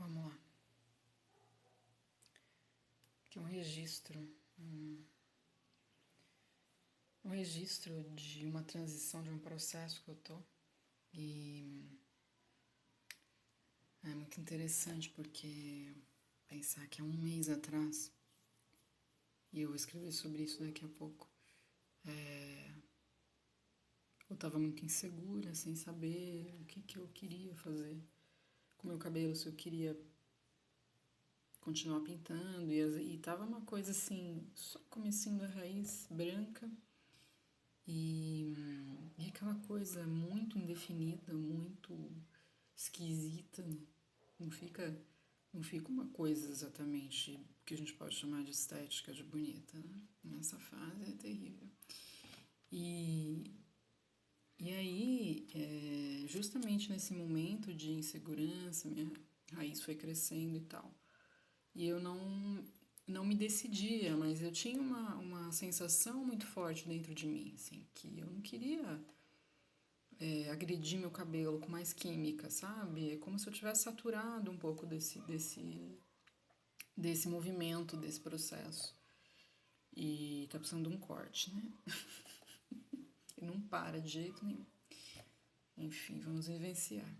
Vamos lá. Aqui é um registro. Um registro de uma transição, de um processo que eu tô. E é muito interessante porque pensar que há um mês atrás, e eu vou escrever sobre isso daqui a pouco, eu estava muito insegura, sem saber o que eu queria fazer com o meu cabelo, se eu queria continuar pintando, e tava uma coisa assim, só comecinho da raiz branca, e aquela coisa muito indefinida, muito esquisita, né? Não fica, não fica uma coisa exatamente que a gente pode chamar de estética, de bonita, né? Nessa fase é terrível. E, e aí, justamente nesse momento de insegurança, minha raiz foi crescendo e tal. E eu não me decidia, mas eu tinha uma sensação muito forte dentro de mim, assim, que eu não queria agredir meu cabelo com mais química, sabe? É como se eu tivesse saturado um pouco desse movimento, desse processo. E tá precisando de um corte, né? E não para de jeito nenhum. Enfim, vamos vivenciar.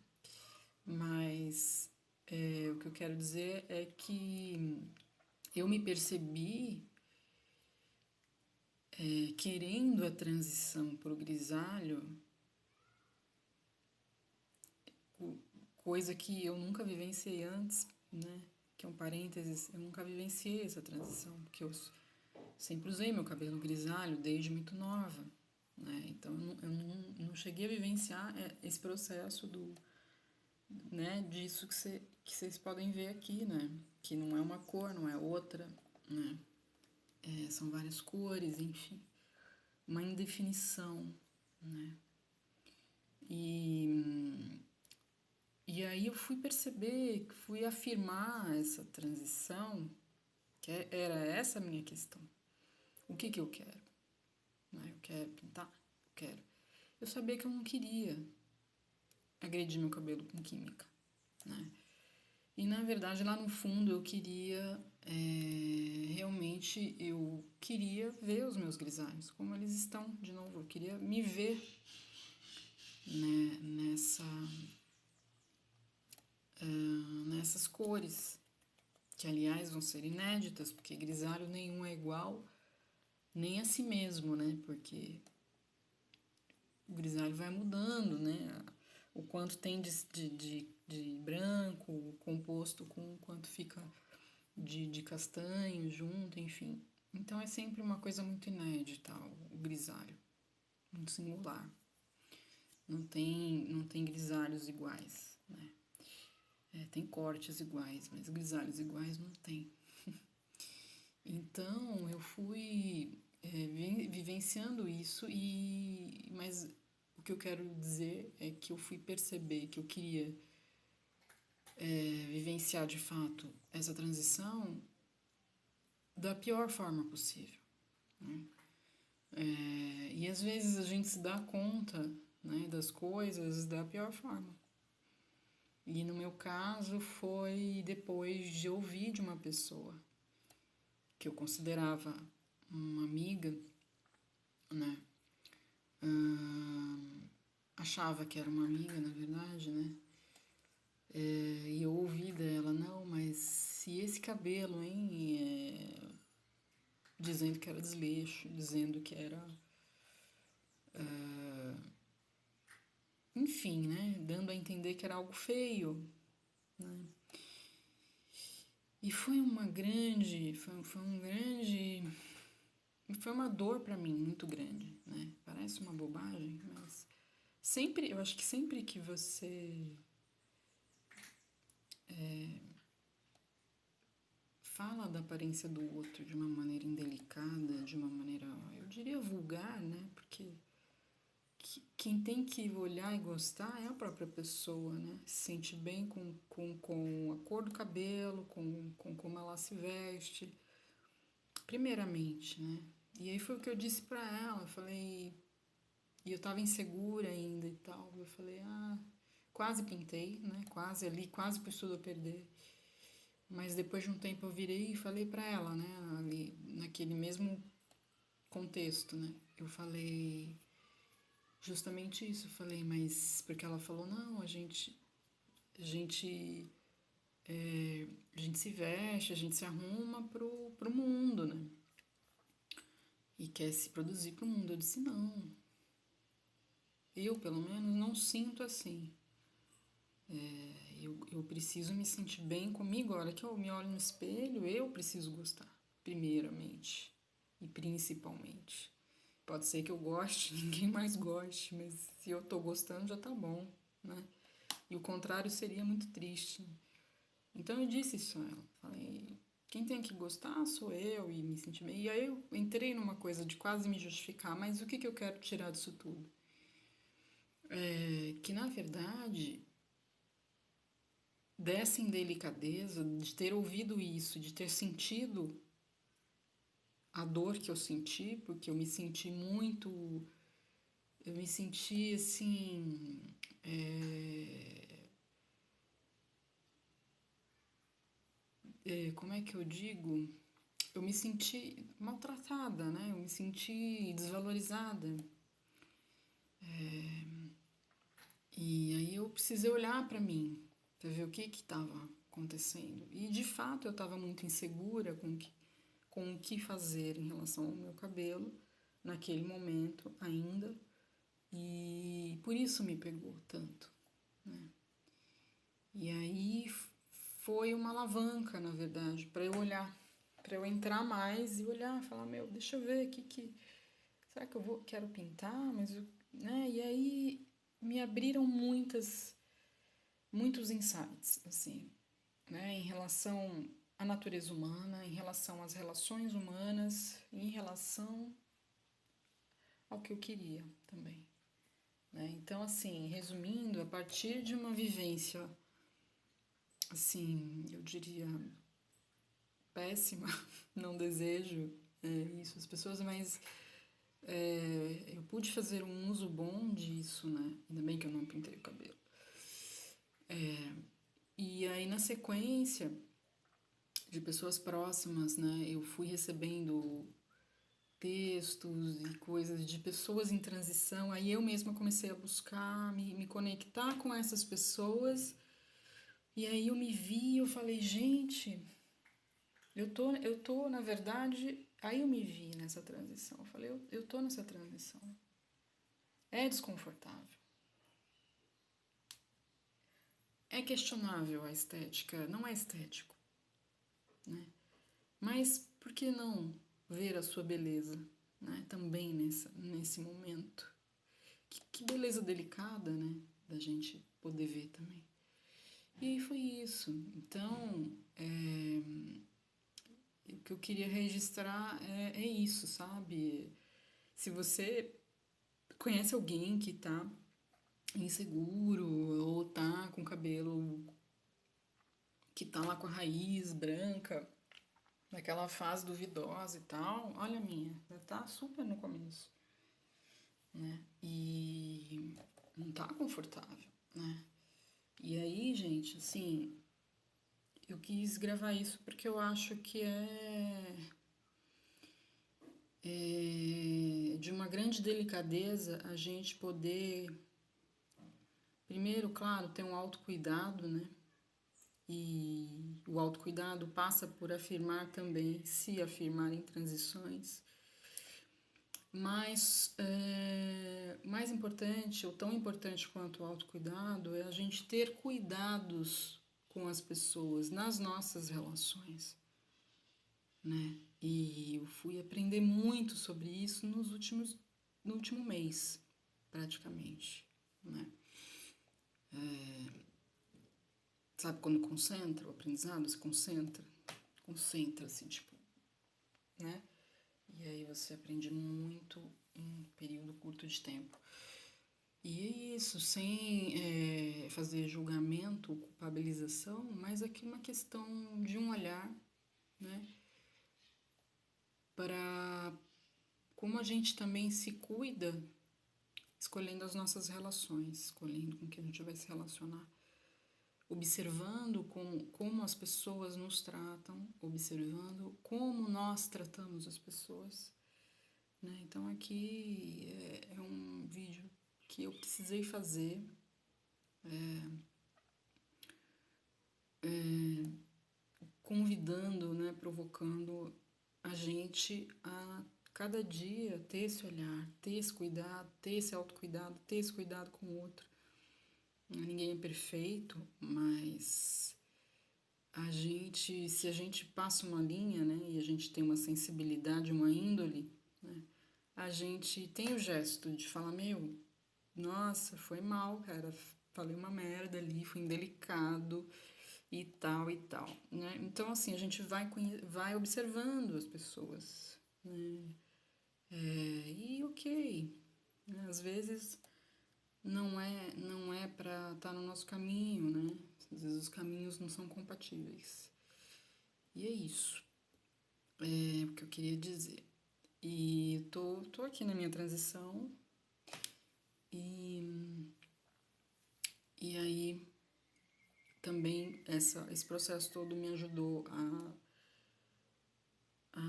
Mas o que eu quero dizer é que eu me percebi querendo a transição para o grisalho, coisa que eu nunca vivenciei antes, né? Que é um parênteses, eu nunca vivenciei essa transição, porque eu sempre usei meu cabelo grisalho desde muito nova, né? Então eu não cheguei a vivenciar esse processo né, disso que vocês podem ver aqui, né? Que não é uma cor, não é outra, né? São várias cores, enfim, uma indefinição, né? E, e aí eu fui perceber, fui afirmar essa transição, que era essa a minha questão. O que eu quero? Né? Eu quero pintar? Eu quero. Eu sabia que eu não queria agredir meu cabelo com química, né? E na verdade lá no fundo eu queria realmente eu queria ver os meus grisalhos como eles estão de novo. Eu queria me ver, né, nessas cores que aliás vão ser inéditas porque grisalho nenhum é igual nem a si mesmo, né? Porque o grisalho vai mudando, né? O quanto tem de branco composto com o quanto fica de castanho junto, enfim. Então é sempre uma coisa muito inédita o grisalho, muito singular. Não tem grisalhos iguais, né? Tem cortes iguais, mas grisalhos iguais não tem. Então eu fui vivenciando isso mas o que eu quero dizer é que eu fui perceber que eu queria vivenciar de fato essa transição da pior forma possível, né? E às vezes a gente se dá conta, né, das coisas da pior forma. E no meu caso foi depois de ouvir de uma pessoa que eu considerava uma amiga, né? Achava que era uma amiga, na verdade, né? E eu ouvi dela, não, mas se esse cabelo, hein? Dizendo que era desleixo, dizendo que era. Enfim, né? Dando a entender que era algo feio, né? E foi uma grande. Foi um grande. Foi uma dor para mim muito grande, né? Parece uma bobagem, mas sempre, eu acho que sempre que você fala da aparência do outro de uma maneira indelicada, de uma maneira, eu diria vulgar, né? Porque quem tem que olhar e gostar é a própria pessoa, né? Se sente bem com a cor do cabelo, com como ela se veste, primeiramente, né? E aí foi o que eu disse pra ela, eu falei, e eu tava insegura ainda e tal, eu falei, quase pintei, né? Quase ali, quase pus tudo a perder. Mas depois de um tempo eu virei e falei pra ela, né? Ali, naquele mesmo contexto, né? Eu falei justamente isso. Eu falei, mas... Porque ela falou, não, a gente, a gente se veste, a gente se arruma pro mundo, né? E quer se produzir pro mundo. Eu disse, não. Eu, pelo menos, não sinto assim. Eu preciso me sentir bem comigo. A hora que eu me olho no espelho, eu preciso gostar, primeiramente e principalmente. Pode ser que eu goste, ninguém mais goste, mas se eu tô gostando já tá bom, né? E o contrário seria muito triste. Então eu disse isso a ela. Falei, quem tem que gostar sou eu e me sentir bem. E aí eu entrei numa coisa de quase me justificar, mas o que eu quero tirar disso tudo? É que na verdade dessa indelicadeza, de ter ouvido isso, de ter sentido a dor que eu senti, porque eu me senti muito. Eu me senti assim. Como é que eu digo? Eu me senti maltratada, né? Eu me senti desvalorizada. E aí eu precisei olhar para mim, para ver o que estava acontecendo. E de fato eu estava muito insegura com o que fazer em relação ao meu cabelo, naquele momento ainda, e por isso me pegou tanto, né? E aí foi uma alavanca, na verdade, para eu olhar, para eu entrar mais e olhar, falar, meu, deixa eu ver aqui que será que quero pintar, né? E aí me abriram muitos insights, assim, né, em relação à natureza humana, em relação às relações humanas, em relação ao que eu queria também, né? Então, assim, resumindo, a partir de uma vivência, assim, eu diria péssima, não desejo isso às pessoas, mas eu pude fazer um uso bom disso, né? Ainda bem que eu não pintei o cabelo. E aí, na sequência de pessoas próximas, né, eu fui recebendo textos e coisas de pessoas em transição. Aí eu mesma comecei a buscar, me conectar com essas pessoas. E aí eu me vi, eu falei, gente, eu tô, na verdade, aí eu me vi nessa transição. Eu falei, eu tô nessa transição. É desconfortável. É questionável a estética, não é estético, né? Mas por que não ver a sua beleza, né? Também nesse momento. Que beleza delicada, né? Da gente poder ver também. E foi isso. Então, o que eu queria registrar é isso, sabe? Se você conhece alguém que tá inseguro ou tá com cabelo que tá lá com a raiz branca, naquela fase duvidosa e tal, olha a minha, tá super no começo, né? E não tá confortável, né? E aí, gente, assim, eu quis gravar isso porque eu acho que é de uma grande delicadeza a gente poder, primeiro, claro, ter um autocuidado, né? E o autocuidado passa por afirmar também, se afirmar em transições. Mas mais importante, ou tão importante quanto o autocuidado, é a gente ter cuidados com as pessoas nas nossas relações, né? E eu fui aprender muito sobre isso no último mês, praticamente, né? Sabe quando concentra o aprendizado? Se concentra-se, tipo, né? E aí você aprende muito em um período curto de tempo. E é isso, sem fazer julgamento ou culpabilização, mas aqui uma questão de um olhar, né? Para como a gente também se cuida escolhendo as nossas relações, escolhendo com quem a gente vai se relacionar, observando como as pessoas nos tratam, observando como nós tratamos as pessoas, né? Então aqui é um vídeo que eu precisei fazer, convidando, né, provocando a gente a cada dia ter esse olhar, ter esse cuidado, ter esse autocuidado, ter esse cuidado com o outro. Ninguém é perfeito, mas se a gente passa uma linha, né, e a gente tem uma sensibilidade, uma índole, né, a gente tem o gesto de falar, meu, nossa, foi mal, cara, falei uma merda ali, fui indelicado e tal, né? Então, assim, a gente vai observando as pessoas, né? E ok, né? Às vezes não é para estar no nosso caminho, né? Às vezes os caminhos não são compatíveis. E é isso, o que eu queria dizer. E tô aqui na minha transição e, e aí também esse processo todo me ajudou a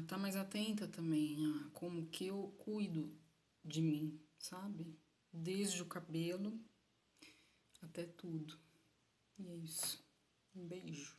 estar mais atenta também a como que eu cuido de mim, sabe? Desde o cabelo até tudo. E é isso. Um beijo.